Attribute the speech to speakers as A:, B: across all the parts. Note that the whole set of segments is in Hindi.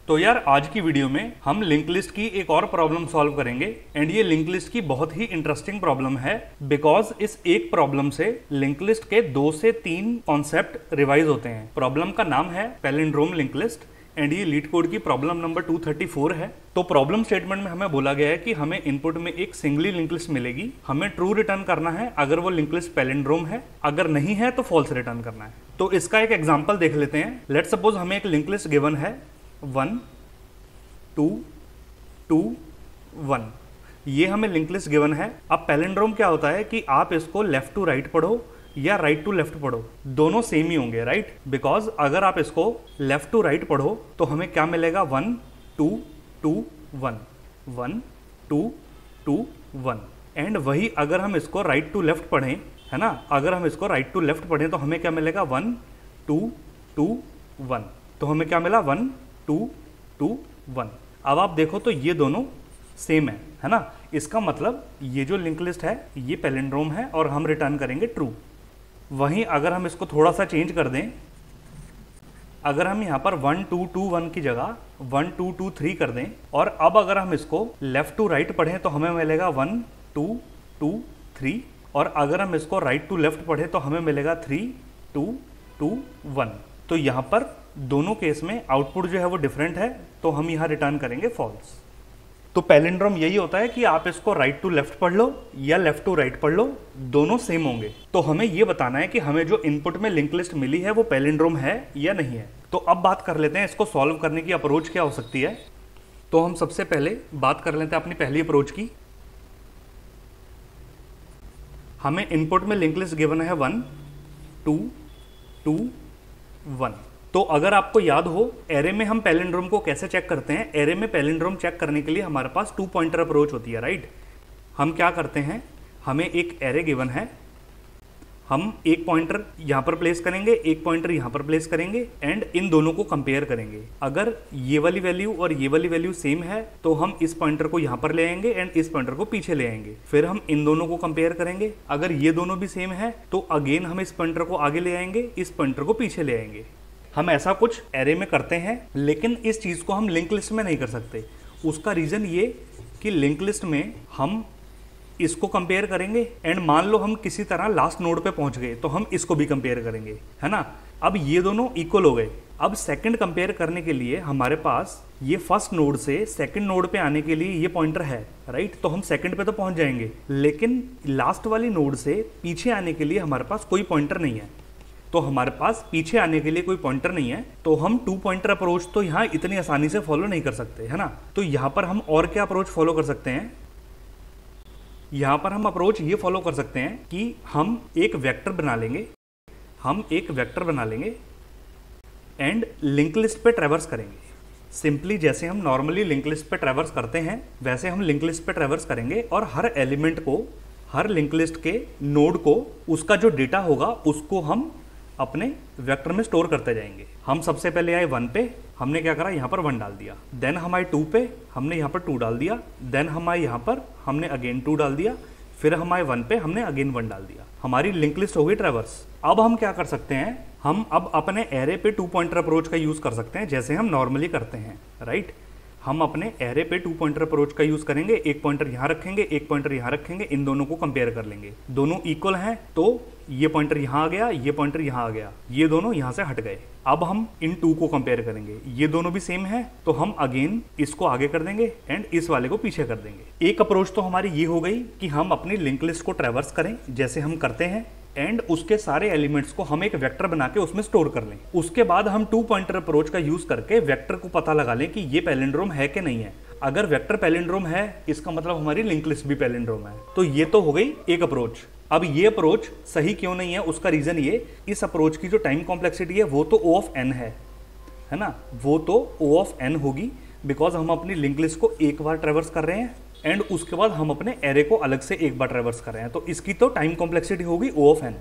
A: तो यार आज की वीडियो में हम लिंक लिस्ट की एक और प्रॉब्लम सॉल्व करेंगे एंड ये लिंक लिस्ट की बहुत ही इंटरेस्टिंग प्रॉब्लम है बिकॉज इस एक प्रॉब्लम से लिंक लिस्ट के 2 से 3 कॉन्सेप्ट रिवाइज होते हैं। प्रॉब्लम का नाम है पैलिंड्रोम लिंक लिस्ट एंड ये लीड कोड की प्रॉब्लम नंबर 234 है। तो प्रॉब्लम स्टेटमेंट में हमें बोला गया है कि हमें इनपुट में एक सिंगली लिंक लिस्ट मिलेगी, हमें ट्रू रिटर्न करना है अगर वो लिंक लिस्ट पैलिंड्रोम है, अगर नहीं है तो फॉल्स रिटर्न करना है। तो इसका एक एग्जांपल देख लेते हैं। लेट्स सपोज हमें एक लिंक लिस्ट गिवन है 1 2 2 1, ये हमें लिंक लिस्ट गिवन है। अब पैलिंड्रोम क्या होता है कि आप इसको लेफ्ट टू राइट पढ़ो या राइट टू लेफ्ट पढ़ो, दोनों सेम ही होंगे, राइट। बिकॉज अगर आप इसको लेफ्ट टू राइट पढ़ो तो हमें क्या मिलेगा 1 2 2 1 1 2 2 1 एंड वही अगर हम इसको राइट टू लेफ्ट पढ़ें, है ना, अगर हम इसको राइट टू लेफ्ट पढ़ें तो हमें क्या मिलेगा 1 2 2 1, तो हमें क्या मिला 1 2 2 1। अब आप देखो तो ये दोनों सेम है ना। इसका मतलब ये जो लिंक लिस्ट है ये पैलिंड्रोम है और हम रिटर्न करेंगे ट्रू। वहीं अगर हम इसको थोड़ा सा चेंज कर दें, अगर हम यहाँ पर 1 2 2 1 की जगह 1 2 2 3 कर दें और अब अगर हम इसको लेफ्ट टू राइट पढ़ें तो हमें मिलेगा 1 2 2 3 और अगर हम इसको राइट टू लेफ्ट पढ़ें तो हमें मिलेगा 3 2 2 1। तो यहाँ पर दोनों केस में आउटपुट जो है वो डिफरेंट है, तो हम यहाँ रिटर्न करेंगे फॉल्स। तो पैलिंड्रोम यही होता है कि आप इसको राइट टू लेफ्ट पढ़ लो या लेफ्ट टू राइट पढ़ लो, दोनों सेम होंगे। तो हमें ये बताना है कि हमें जो इनपुट में लिंक लिस्ट मिली है वो पैलिंड्रोम है या नहीं है। तो अब बात कर लेते हैं इसको सॉल्व करने की अप्रोच क्या हो सकती है। तो हम सबसे पहले बात कर लेते हैं अपनी पहली अप्रोच की। हमें इनपुट में लिंक लिस्ट गिवन है 1 2 2 1। तो अगर आपको याद हो एरे में हम पैलिंड्रोम को कैसे चेक करते हैं, एरे में पैलिंड्रोम चेक करने के लिए हमारे पास 2 पॉइंटर अप्रोच होती है, राइट। हम क्या करते हैं, हमें एक एरे गिवन है, हम एक पॉइंटर यहाँ पर प्लेस करेंगे, एक पॉइंटर यहाँ पर प्लेस करेंगे एंड इन दोनों को कंपेयर करेंगे। अगर ये वाली वैल्यू और ये वाली वैल्यू सेम है तो हम इस पॉइंटर को यहाँ पर ले आएंगे एंड इस पॉइंटर को पीछे ले आएंगे। फिर हम इन दोनों को कंपेयर करेंगे, अगर ये दोनों भी सेम है तो अगेन हम इस पॉइंटर को आगे ले आएंगे, इस पॉइंटर को पीछे ले आएंगे। हम ऐसा कुछ एरे में करते हैं, लेकिन इस चीज़ को हम लिंक लिस्ट में नहीं कर सकते। उसका रीज़न ये कि लिंक लिस्ट में हम इसको कंपेयर करेंगे एंड मान लो हम किसी तरह लास्ट नोड पे पहुंच गए तो हम इसको भी कंपेयर करेंगे, है ना। अब ये दोनों इक्वल हो गए। अब सेकंड कंपेयर करने के लिए हमारे पास ये फर्स्ट नोड से सेकंड नोड पे आने के लिए ये पॉइंटर है, राइट। तो हम सेकंड पे तो पहुंच जाएंगे, लेकिन लास्ट वाली नोड से पीछे आने के लिए हमारे पास कोई पॉइंटर नहीं है। तो हमारे पास पीछे आने के लिए कोई पॉइंटर नहीं है, तो हम 2 पॉइंटर अप्रोच तो यहाँ इतनी आसानी से फॉलो नहीं कर सकते, है ना। तो यहाँ पर हम और क्या अप्रोच फॉलो कर सकते हैं, यहाँ पर हम अप्रोच ये फॉलो कर सकते हैं कि हम एक वेक्टर बना लेंगे, हम एक वेक्टर बना लेंगे एंड लिंक लिस्ट पे ट्रैवर्स करेंगे। सिंपली जैसे हम नॉर्मली लिंक लिस्ट पे ट्रैवर्स करते हैं वैसे हम लिंक लिस्ट पे ट्रैवर्स करेंगे और हर एलिमेंट को, हर लिंक लिस्ट के नोड को, उसका जो डेटा होगा उसको हम अपने वेक्टर में स्टोर करते जाएंगे। हम सबसे पहले आए 1 पे, हमने क्या करा, यहाँ पर 1 डाल दिया। देन हम आए 2 पे, हमने यहाँ पर 2 डाल दिया। देन हम आए यहाँ पर, हमने अगेन 2 डाल दिया। फिर हम आए 1 पे, हमने अगेन 1 डाल दिया। हमारी लिंक लिस्ट हो गई ट्रैवर्स। अब हम क्या कर सकते हैं, हम अब अपने एरे पे 2 पॉइंटर अप्रोच का यूज कर सकते हैं जैसे हम नॉर्मली करते हैं, राइट। हम अपने एरे पे 2 पॉइंटर अप्रोच का यूज करेंगे, एक पॉइंटर यहाँ रखेंगे, एक पॉइंटर यहाँ रखेंगे, इन दोनों को कंपेयर कर लेंगे। दोनों इक्वल हैं तो ये पॉइंटर यहाँ आ गया, ये पॉइंटर यहाँ आ गया, ये दोनों यहाँ से हट गए। अब हम इन 2 को कंपेयर करेंगे, ये दोनों भी सेम है तो हम अगेन इसको आगे कर देंगे एंड इस वाले को पीछे कर देंगे। एक अप्रोच तो हमारी ये हो गई कि हम अपनी लिंक लिस्ट को ट्रैवर्स करें जैसे हम करते हैं एंड उसके सारे एलिमेंट्स को हम एक वेक्टर बना के उसमें स्टोर कर लें। उसके बाद हम 2 पॉइंटर अप्रोच का यूज करके वेक्टर को पता लगा लें कि ये पैलिंड्रोम है कि नहीं है। अगर वेक्टर पैलिंड्रोम है इसका मतलब हमारी लिंक लिस्ट भी पैलिंड्रोम है। तो ये तो हो गई एक अप्रोच। अब ये अप्रोच सही क्यों नहीं है, उसका रीजन ये, इस अप्रोच की जो टाइम कॉम्प्लेक्सिटी है वो तो O ऑफ n है ना, वो तो O ऑफ n होगी बिकॉज हम अपनी लिंक लिस्ट को एक बार ट्रैवर्स कर रहे हैं एंड उसके बाद हम अपने एरे को अलग से एक बार ट्रैवर्स कर रहे हैं, तो इसकी तो टाइम कॉम्प्लेक्सिटी होगी O ऑफ n।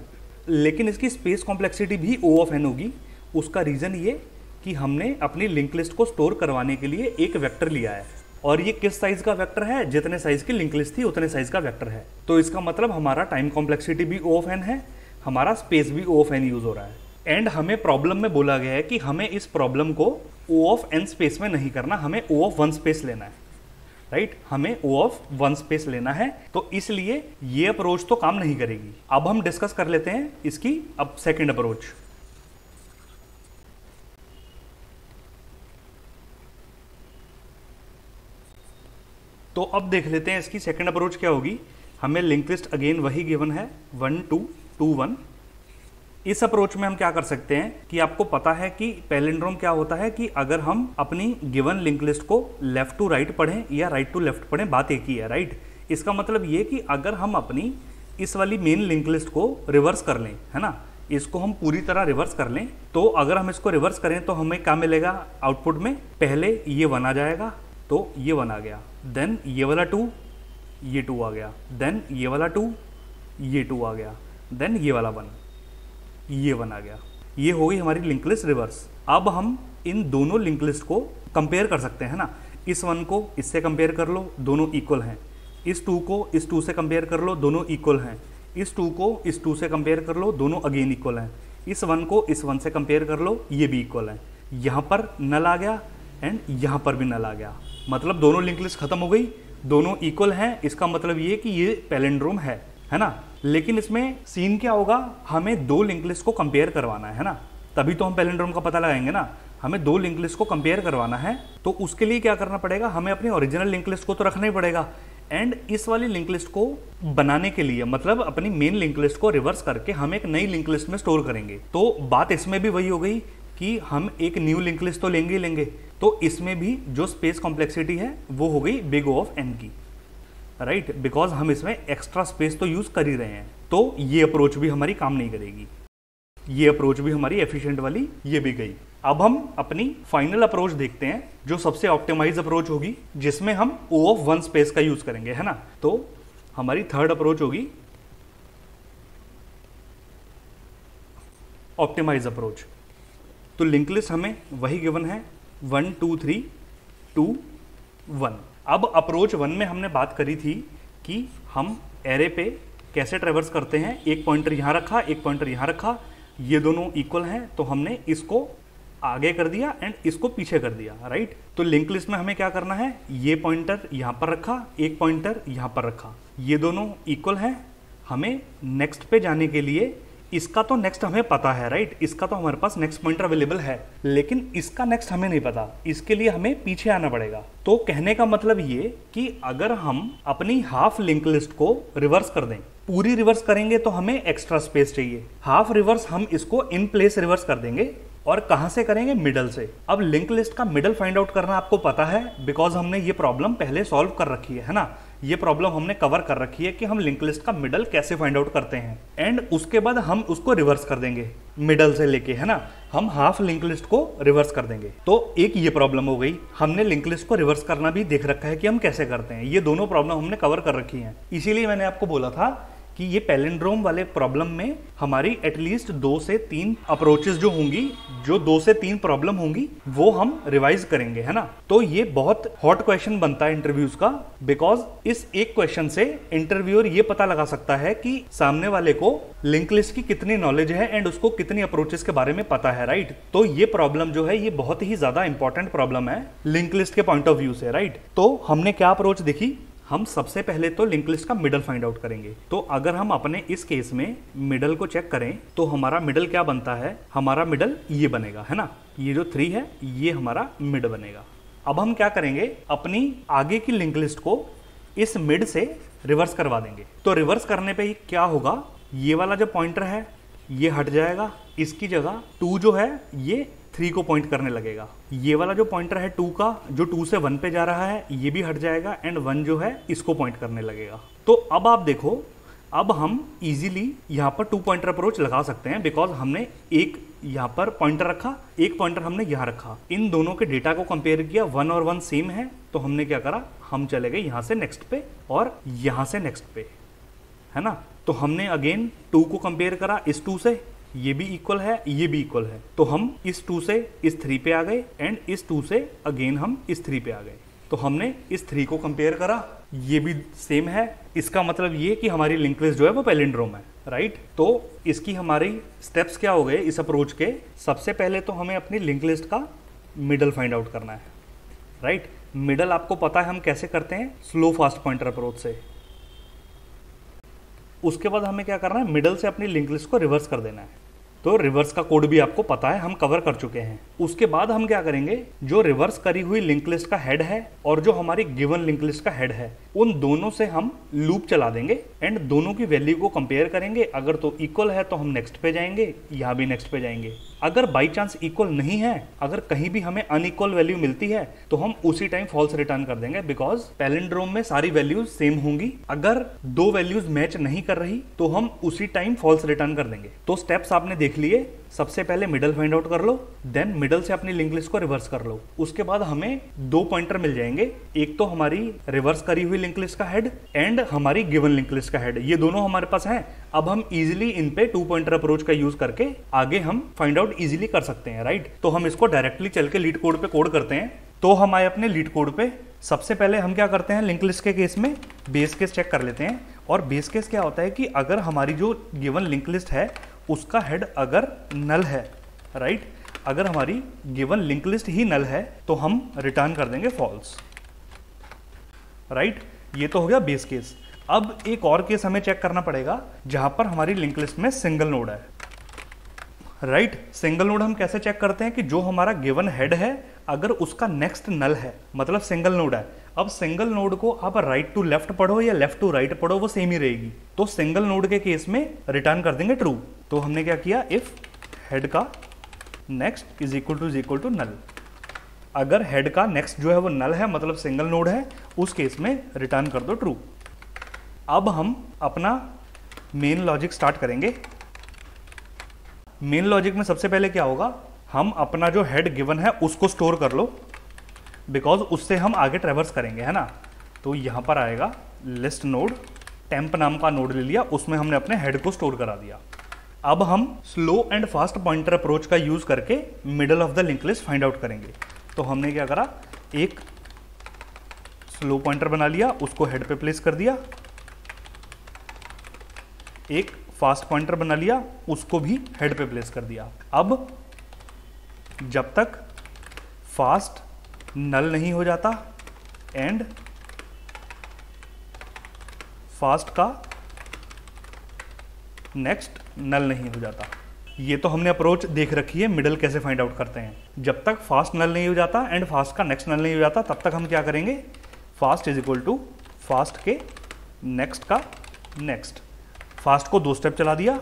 A: लेकिन इसकी स्पेस कॉम्प्लेक्सिटी भी O ऑफ n होगी। उसका रीजन ये कि हमने अपनी लिंक लिस्ट को स्टोर करवाने के लिए एक वेक्टर लिया है और ये किस साइज का वेक्टर है, जितने साइज की लिंक लिस्ट थी उतने साइज का वेक्टर है। तो इसका मतलब हमारा टाइम कॉम्प्लेक्सिटी भी O ऑफ n है, हमारा स्पेस भी O ऑफ n यूज हो रहा है। एंड हमें प्रॉब्लम में बोला गया है कि हमें इस प्रॉब्लम को O ऑफ n स्पेस में नहीं करना, हमें O ऑफ 1 स्पेस लेना है, राइट हमें O ऑफ 1 स्पेस लेना है, तो इसलिए ये अप्रोच तो काम नहीं करेगी। अब हम डिस्कस कर लेते हैं इसकी अब सेकंड अप्रोच। तो अब देख लेते हैं इसकी सेकंड अप्रोच क्या होगी। हमें लिंक लिस्ट अगेन वही गिवन है 1 2 2 1। इस अप्रोच में हम क्या कर सकते हैं कि आपको पता है कि पैलिंड्रोम क्या होता है कि अगर हम अपनी गिवन लिंक लिस्ट को लेफ्ट टू राइट पढ़ें या राइट टू लेफ्ट पढ़ें, बात एक ही है, राइट। इसका मतलब ये कि अगर हम अपनी इस वाली मेन लिंक लिस्ट को रिवर्स कर लें, है ना, इसको हम पूरी तरह रिवर्स कर लें, तो अगर हम इसको रिवर्स करें तो हमें क्या मिलेगा आउटपुट में, पहले ये 1 आ जाएगा, तो ये 1 आ गया, देन ये वाला 2, ये 2 आ गया, देन ये वाला 2, ये 2 आ गया, देन ये वाला 1, ये 1 आ गया। ये हो गई हमारी लिंक लिस्ट रिवर्स। अब हम इन दोनों लिंक लिस्ट को कंपेयर कर सकते हैं ना, इस 1 को इससे कंपेयर कर लो, दोनों इक्वल हैं। इस 2 को इस 2 से कंपेयर कर लो, दोनों इक्वल हैं। इस 2 को इस 2 से कंपेयर कर लो, दोनों अगेन इक्वल हैं। इस 1 को इस 1 से कंपेयर कर लो, ये भी इक्वल है। यहाँ पर नल आ गया एंड यहाँ पर भी नल आ गया, मतलब दोनों लिंक लिस्ट खत्म हो गई, दोनों इक्वल हैं। इसका मतलब ये कि ये पैलिंड्रोम है ना। लेकिन इसमें सीन क्या होगा, हमें 2 लिंक लिस्ट को कंपेयर करवाना है ना, तभी तो हम पैलिंड्रोम का पता लगाएंगे ना। हमें 2 लिंक लिस्ट को कंपेयर करवाना है, तो उसके लिए क्या करना पड़ेगा, हमें अपनी ओरिजिनल लिंक लिस्ट को तो रखना ही पड़ेगा। एंड इस वाली लिंक लिस्ट को बनाने के लिए, मतलब अपनी मेन लिंक लिस्ट को रिवर्स करके हम एक नई लिंक लिस्ट में स्टोर करेंगे। तो बात इसमें भी वही हो गई कि हम एक न्यू लिंक लिस्ट तो लेंगे ही लेंगे, तो इसमें भी जो स्पेस कॉम्प्लेक्सिटी है वो हो गई बिग O ऑफ n की, राइट, बिकॉज हम इसमें एक्स्ट्रा स्पेस तो यूज कर ही रहे हैं। तो ये अप्रोच भी हमारी काम नहीं करेगी, ये अप्रोच भी हमारी एफिशिएंट वाली ये भी गई। अब हम अपनी फाइनल अप्रोच देखते हैं, जो सबसे ऑप्टिमाइज अप्रोच होगी, जिसमें हम O ऑफ 1 स्पेस का यूज करेंगे, है ना। तो हमारी थर्ड अप्रोच होगी ऑप्टिमाइज अप्रोच। तो लिंक लिस्ट हमें वही गिवन है 1 2 3 2 1। अब अप्रोच 1 में हमने बात करी थी कि हम एरे पे कैसे ट्रेवर्स करते हैं, एक पॉइंटर यहाँ रखा, एक पॉइंटर यहाँ रखा, ये दोनों इक्वल हैं, तो हमने इसको आगे कर दिया एंड इसको पीछे कर दिया, राइट। तो लिंक लिस्ट में हमें क्या करना है, ये पॉइंटर यहाँ पर रखा, एक पॉइंटर यहाँ पर रखा, ये दोनों इक्वल हैं। हमें नेक्स्ट पे जाने के लिए इसका तो नेक्स्ट हमें पता है, राइट, इसका तो हमारे पास नेक्स्ट पॉइंटर अवेलेबल है, लेकिन इसका नेक्स्ट हमें नहीं पता, इसके लिए हमें पीछे आना पड़ेगा। तो कहने का मतलब ये कि अगर हम अपनी हाफ लिंक लिस्ट को रिवर्स कर दें, पूरी रिवर्स करेंगे तो हमें एक्स्ट्रा स्पेस चाहिए, हाफ रिवर्स हम इसको इन प्लेस रिवर्स कर देंगे, और कहां से करेंगे, मिडल से। अब लिंक लिस्ट का मिडल फाइंड आउट करना आपको पता है, बिकॉज हमने ये प्रॉब्लम पहले सॉल्व कर रखी है ना, ये प्रॉब्लम हमने कवर कर रखी है कि हम लिंक लिस्ट का मिडल कैसे फाइंड आउट करते हैं। एंड उसके बाद हम उसको रिवर्स कर देंगे मिडल से लेके, है ना, हम हाफ लिंक लिस्ट को रिवर्स कर देंगे। तो एक ये प्रॉब्लम हो गई, हमने लिंक लिस्ट को रिवर्स करना भी देख रखा है कि हम कैसे करते हैं, ये दोनों प्रॉब्लम हमने कवर कर रखी हैं। इसीलिए मैंने आपको बोला था कि ये पैलिंड्रोम वाले प्रॉब्लम में हमारी एटलीस्ट 2 से 3 अप्रोचेस जो होंगी, जो 2 से 3 प्रॉब्लम होंगी, वो हम रिवाइज करेंगे, है ना। तो ये बहुत हॉट क्वेश्चन बनता है इंटरव्यूज का, बिकॉज इस एक क्वेश्चन से इंटरव्यूअर ये पता लगा सकता है कि सामने वाले को लिंक लिस्ट की कितनी नॉलेज है एंड उसको कितनी अप्रोचेस के बारे में पता है, राइट। तो ये प्रॉब्लम जो है ये बहुत ही ज्यादा इंपॉर्टेंट प्रॉब्लम है लिंक लिस्ट के पॉइंट ऑफ व्यू से, राइट। तो हमने क्या अप्रोच देखी, हम सबसे पहले तो लिंक लिस्ट का मिडल फाइंड आउट करेंगे। तो अगर हम अपने इस केस में मिडल को चेक करें तो हमारा मिडल क्या बनता है, हमारा मिडल ये बनेगा, है ना, ये जो 3 है ये हमारा मिड बनेगा। अब हम क्या करेंगे, अपनी आगे की लिंक लिस्ट को इस मिड से रिवर्स करवा देंगे। तो रिवर्स करने पे क्या होगा, ये वाला जो पॉइंटर है ये हट जाएगा, इसकी जगह 2 जो है ये 3 को पॉइंट करने लगेगा। ये वाला जो पॉइंटर है 2 का, जो 2 से 1 पे जा रहा है, ये भी हट जाएगा एंड 1 जो है इसको पॉइंट करने लगेगा। तो अब आप देखो, अब हम इजीली यहाँ पर 2 पॉइंटर अप्रोच लगा सकते हैं, बिकॉज हमने एक यहाँ पर पॉइंटर रखा, एक पॉइंटर हमने यहाँ रखा, इन दोनों के डेटा को कंपेयर किया, 1 और 1 सेम है, तो हमने क्या करा, हम चले गए यहाँ से नेक्स्ट पे और यहाँ से नेक्स्ट पे, है ना। तो हमने अगेन 2 को कंपेयर करा इस 2 से, ये भी इक्वल है, ये भी इक्वल है, तो हम इस 2 से इस 3 पे आ गए एंड इस 2 से अगेन हम इस 3 पे आ गए। तो हमने इस 3 को कंपेयर करा, ये भी सेम है, इसका मतलब ये कि हमारी लिंक लिस्ट जो है वो पैलिंड्रोम है, राइट। तो इसकी हमारी स्टेप्स क्या हो गए इस अप्रोच के, सबसे पहले तो हमें अपनी लिंक लिस्ट का मिडल फाइंड आउट करना है, राइट। मिडल आपको पता है हम कैसे करते हैं, स्लो फास्ट पॉइंटर अप्रोच से। उसके बाद हमें क्या करना है, मिडल से अपनी लिंक लिस्ट को रिवर्स कर देना है। तो रिवर्स का कोड भी आपको पता है, हम कवर कर चुके हैं। उसके बाद हम क्या करेंगे, जो रिवर्स करी हुई लिंक लिस्ट का हेड है और जो हमारी गिवन लिंक लिस्ट का हेड है, उन दोनों से हम लूप चला देंगे एंड दोनों की वैल्यू को कंपेयर करेंगे। अगर तो इक्वल है तो हम नेक्स्ट पे जाएंगे, यहाँ भी नेक्स्ट पे जाएंगे। अगर बाई चांस इक्वल नहीं है, अगर कहीं भी हमें अनइक्वल वैल्यू मिलती है, तो हम उसी टाइम फॉल्स रिटर्न कर देंगे, बिकॉज पैलिंड्रोम में सारी वैल्यूज सेम होंगी। अगर दो वैल्यूज मैच नहीं कर रही तो हम उसी टाइम फॉल्स रिटर्न कर देंगे। तो स्टेप्स आपने देख लिए। सबसे पहले मिडल फाइंड आउट कर लो, देन मिडल से अपनी लिंक लिस्ट को रिवर्स कर लो। उसके बाद हमें दो पॉइंटर मिल जाएंगे, एक तो हमारी रिवर्स करी हुई लिंक लिस्ट का हेड एंड हमारी गिवन लिंक लिस्ट का हेड। ये दोनों हमारे पास हैं। अब हम इजीली इन पे टू पॉइंटर अप्रोच का यूज करके आगे हम फाइंड आउट इजीली कर सकते हैं, राइट। तो हम इसको डायरेक्टली चल के लीड कोड पे कोड करते हैं। तो हम आए अपने लीड कोड पे। सबसे पहले हम क्या करते हैं, लिंक लिस्ट के केस में बेस केस चेक कर लेते हैं। और बेस केस क्या होता है कि अगर हमारी जो गिवन लिंक लिस्ट है उसका हेड अगर नल है, राइट, अगर हमारी गिवन लिंक लिस्ट ही नल है तो हम रिटर्न कर देंगे फॉल्स, राइट। ये तो हो गया बेस केस। अब एक और केस हमें चेक करना पड़ेगा जहां पर हमारी लिंक लिस्ट में सिंगल नोड है, राइट। सिंगल नोड हम कैसे चेक करते हैं कि जो हमारा गिवन हेड है अगर उसका नेक्स्ट नल है, मतलब सिंगल नोड है। अब सिंगल नोड को आप राइट टू लेफ्ट पढ़ो या लेफ्ट टू राइट पढ़ो, वो सेम ही रहेगी। तो सिंगल नोड के केस में रिटर्न कर देंगे ट्रू। तो हमने क्या किया, इफ हेड का next is equal to null. अगर हेड का नेक्स्ट जो है वो नल है, मतलब सिंगल नोड है, उस केस में रिटर्न कर दो ट्रू। अब हम अपना मेन लॉजिक स्टार्ट करेंगे। मेन लॉजिक में सबसे पहले क्या होगा, हम अपना जो हेड गिवन है उसको स्टोर कर लो, बिकॉज उससे हम आगे ट्रेवर्स करेंगे, है ना। तो यहां पर आएगा लिस्ट नोड, टेम्प नाम का नोड ले लिया, उसमें हमने अपने हेड को स्टोर करा दिया। अब हम slow and fast pointer approach का यूज करके middle of the link list find out करेंगे। तो हमने क्या करा, एक स्लो पॉइंटर बना लिया, उसको हेड पे प्लेस कर दिया। एक फास्ट पॉइंटर बना लिया, उसको भी हेड पे प्लेस कर दिया। अब जब तक फास्ट नल नहीं हो जाता एंड फास्ट का नेक्स्ट नल नहीं हो जाता, ये तो हमने अप्रोच देख रखी है मिडल कैसे फाइंड आउट करते हैं। जब तक फास्ट नल नहीं हो जाता एंड फास्ट का नेक्स्ट नल नहीं हो जाता, तब तक हम क्या करेंगे, fast is equal to fast के नेक्स्ट का नेक्स्ट। फास्ट को 2 स्टेप चला दिया,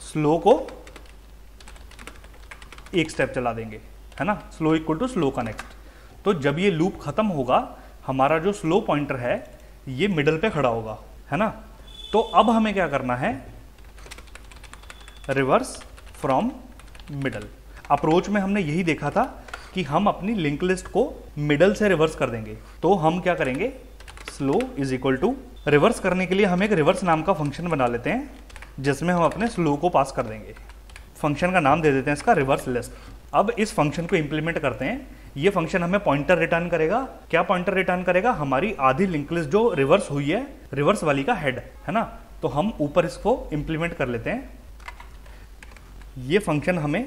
A: स्लो को 1 स्टेप चला देंगे, है ना। स्लो इक्वल टू स्लो का नेक्स्ट। तो जब ये लूप खत्म होगा, हमारा जो स्लो पॉइंटर है ये मिडल पे खड़ा होगा, है ना। तो अब हमें क्या करना है, रिवर्स फ्रॉम मिडल। अप्रोच में हमने यही देखा था कि हम अपनी लिंक लिस्ट को मिडल से रिवर्स कर देंगे। तो हम क्या करेंगे, slow is equal to, reverse करने के लिए हम एक रिवर्स नाम का फंक्शन बना लेते हैं जिसमें हम अपने स्लो को पास कर देंगे। फंक्शन का नाम दे देते हैं इसका रिवर्स लिस्ट। अब इस फंक्शन को इंप्लीमेंट करते हैं। ये फंक्शन हमें पॉइंटर रिटर्न करेगा। क्या पॉइंटर रिटर्न करेगा, हमारी आधी लिंक लिस्ट जो रिवर्स हुई है, रिवर्स वाली का हेड, है ना। तो हम ऊपर इसको इंप्लीमेंट कर लेते हैं। ये फंक्शन हमें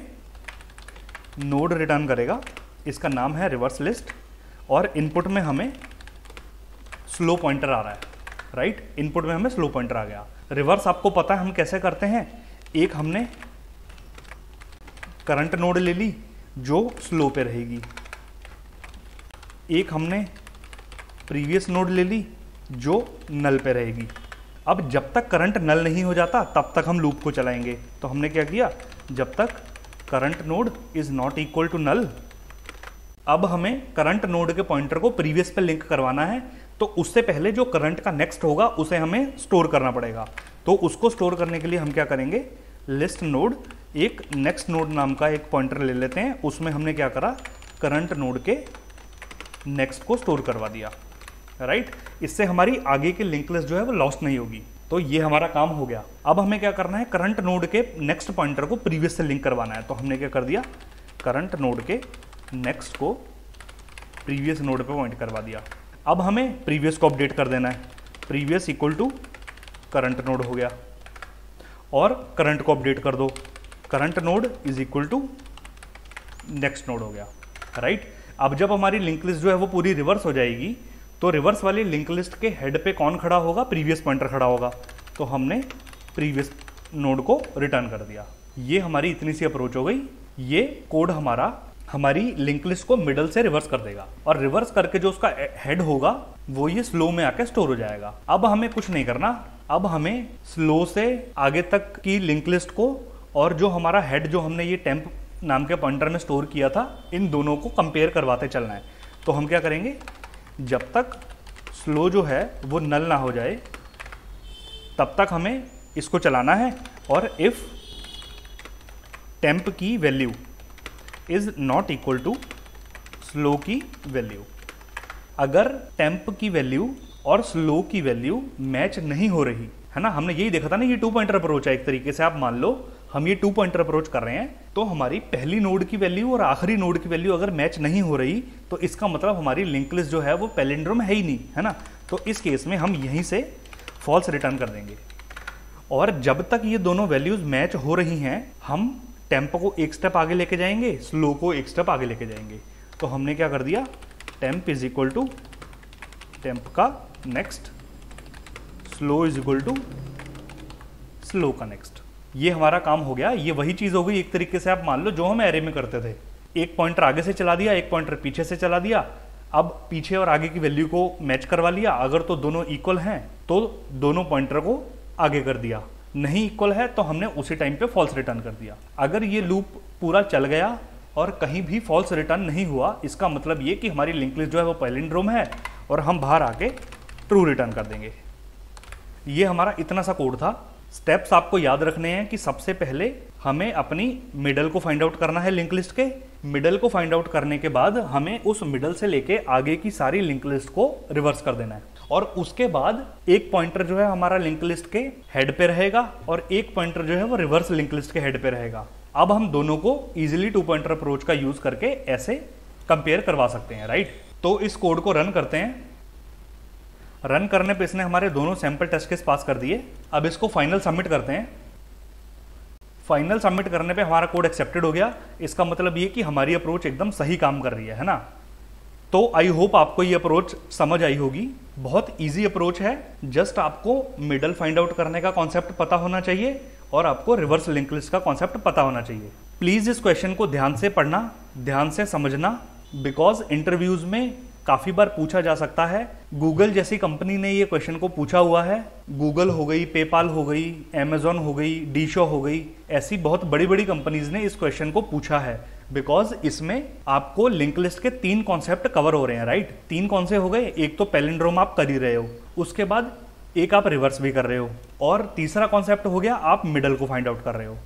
A: नोड रिटर्न करेगा, इसका नाम है रिवर्स लिस्ट, और इनपुट में हमें स्लो पॉइंटर आ रहा है, राइट। इनपुट में हमें स्लो पॉइंटर आ गया। रिवर्स आपको पता है हम कैसे करते हैं, एक हमने करंट नोड ले ली जो स्लो पे रहेगी, एक हमने प्रीवियस नोड ले ली जो नल पे रहेगी। अब जब तक करंट नल नहीं हो जाता तब तक हम लूप को चलाएंगे। तो हमने क्या किया, जब तक current node is not equal to null. अब हमें करंट नोड के पॉइंटर को प्रीवियस पे लिंक करवाना है, तो उससे पहले जो करंट का नेक्स्ट होगा उसे हमें स्टोर करना पड़ेगा। तो उसको स्टोर करने के लिए हम क्या करेंगे, लिस्ट नोड, एक नेक्स्ट नोड नाम का एक पॉइंटर ले लेते हैं, उसमें हमने क्या करा, करंट नोड के नेक्स्ट को स्टोर करवा दिया, राइट। इससे हमारी आगे की लिंक लिस्ट जो है वो लॉस्ट नहीं होगी। तो ये हमारा काम हो गया। अब हमें क्या करना है, करंट नोड के नेक्स्ट पॉइंटर को प्रीवियस से लिंक करवाना है। तो हमने क्या कर दिया, करंट नोड के नेक्स्ट को प्रीवियस नोड पे पॉइंट करवा दिया। अब हमें प्रीवियस को अपडेट कर देना है, previous equal to current node हो गया, और करंट को अपडेट कर दो, current node is equal to next node हो गया। राइट। अब जब हमारी लिंक लिस्ट जो है वो पूरी रिवर्स हो जाएगी तो रिवर्स वाली लिंक लिस्ट के हेड पे कौन खड़ा होगा, प्रीवियस पॉइंटर खड़ा होगा। तो हमने प्रीवियस नोड को रिटर्न कर दिया। ये हमारी इतनी सी अप्रोच हो गई। ये कोड हमारी लिंक लिस्ट को मिडल से रिवर्स कर देगा और रिवर्स करके जो उसका हेड होगा वो ये स्लो में आके स्टोर हो जाएगा। अब हमें कुछ नहीं करना, अब हमें स्लो से आगे तक की लिंक लिस्ट को और जो हमारा हेड जो हमने ये टेम्प नाम के पॉइंटर में स्टोर किया था, इन दोनों को कंपेयर करवाते चलना है। तो हम क्या करेंगे, जब तक स्लो जो है वो नल ना हो जाए तब तक हमें इसको चलाना है। और इफ टेम्प की value is not equal to slow की वैल्यू, अगर टेम्प की वैल्यू और स्लो की वैल्यू मैच नहीं हो रही है ना, हमने यही देखा था ना, ये 2 पॉइंटर अप्रोच है एक तरीके से। आप मान लो हम ये 2 पॉइंटर अप्रोच कर रहे हैं, तो हमारी पहली नोड की वैल्यू और आखिरी नोड की वैल्यू अगर मैच नहीं हो रही तो इसका मतलब हमारी लिंक लिस्ट जो है वो पैलिंड्रोम है ही नहीं, है ना। तो इस केस में हम यहीं से फॉल्स रिटर्न कर देंगे। और जब तक ये दोनों वैल्यूज मैच हो रही हैं हम टेम्प को एक स्टेप आगे लेके जाएंगे, स्लो को एक स्टेप आगे लेके जाएंगे। तो हमने क्या कर दिया, temp is equal to temp का next, slow is equal to slow का नेक्स्ट। ये हमारा काम हो गया। ये वही चीज हो गई एक तरीके से, आप मान लो जो हम एरे में करते थे, एक पॉइंटर आगे से चला दिया, एक पॉइंटर पीछे से चला दिया। अब पीछे और आगे की वैल्यू को मैच करवा लिया, अगर तो दोनों इक्वल हैं तो दोनों पॉइंटर को आगे कर दिया, नहीं इक्वल है तो हमने उसी टाइम पे फॉल्स रिटर्न कर दिया। अगर ये लूप पूरा चल गया और कहीं भी फॉल्स रिटर्न नहीं हुआ, इसका मतलब ये कि हमारी लिंक लिस्ट जो है वो पैलिंड्रोम है और हम बाहर आके ट्रू रिटर्न कर देंगे। ये हमारा इतना सा कोड था। स्टेप्स आपको याद रखने हैं कि सबसे पहले हमें अपनी मिडल को फाइंड आउट करना है लिंक लिस्ट के। मिडल को फाइंड आउट करने के बाद हमें उस मिडल से लेके आगे की सारी लिंक लिस्ट को रिवर्स कर देना है। और उसके बाद एक पॉइंटर जो है हमारा लिंक लिस्ट के हेड पे रहेगा और एक पॉइंटर जो है वो रिवर्स लिंक लिस्ट के हेड पे रहेगा। अब हम दोनों को इजीली 2 पॉइंटर अप्रोच का यूज करके ऐसे कंपेयर करवा सकते हैं, राइट। तो इस कोड को रन करते हैं। रन करने पे इसने हमारे दोनों सैंपल टेस्ट केस पास कर दिए। अब इसको फाइनल सबमिट करते हैं। फाइनल सबमिट करने पे हमारा कोड एक्सेप्टेड हो गया। इसका मतलब ये कि हमारी अप्रोच एकदम सही काम कर रही है ना। तो आई होप आपको ये अप्रोच समझ आई होगी। बहुत इजी अप्रोच है, जस्ट आपको मिडल फाइंड आउट करने का कॉन्सेप्ट पता होना चाहिए और आपको रिवर्स लिंक लिस्ट का कॉन्सेप्ट पता होना चाहिए। प्लीज इस क्वेश्चन को ध्यान से पढ़ना, ध्यान से समझना, बिकॉज इंटरव्यूज में काफी बार पूछा जा सकता है। गूगल जैसी कंपनी ने ये क्वेश्चन को पूछा हुआ है। गूगल हो गई, पेपाल हो गई, अमेजॉन हो गई, डीशो हो गई, ऐसी बहुत बड़ी बड़ी कंपनीज ने इस क्वेश्चन को पूछा है। बिकॉज इसमें आपको लिंक लिस्ट के 3 कॉन्सेप्ट कवर हो रहे हैं, राइट। 3 कौन से हो गए, एक तो पैलिंड्रोम आप कर ही रहे हो, उसके बाद एक आप रिवर्स भी कर रहे हो, और तीसरा कॉन्सेप्ट हो गया आप मिडल को फाइंड आउट कर रहे हो।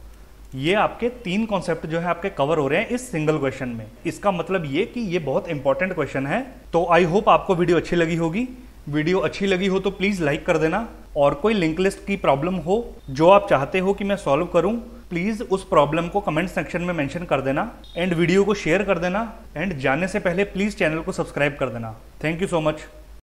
A: ये आपके 3 कॉन्सेप्ट जो है आपके कवर हो रहे हैं इस सिंगल क्वेश्चन में। इसका मतलब ये कि ये बहुत इंपॉर्टेंट क्वेश्चन है। तो आई होप आपको वीडियो अच्छी लगी होगी। वीडियो अच्छी लगी हो तो प्लीज लाइक कर देना, और कोई लिंक लिस्ट की प्रॉब्लम हो जो आप चाहते हो कि मैं सॉल्व करूं, प्लीज उस प्रॉब्लम को कमेंट सेक्शन में मेंशन कर देना एंड वीडियो को शेयर कर देना, एंड जाने से पहले प्लीज चैनल को सब्सक्राइब कर देना। Thank you so much.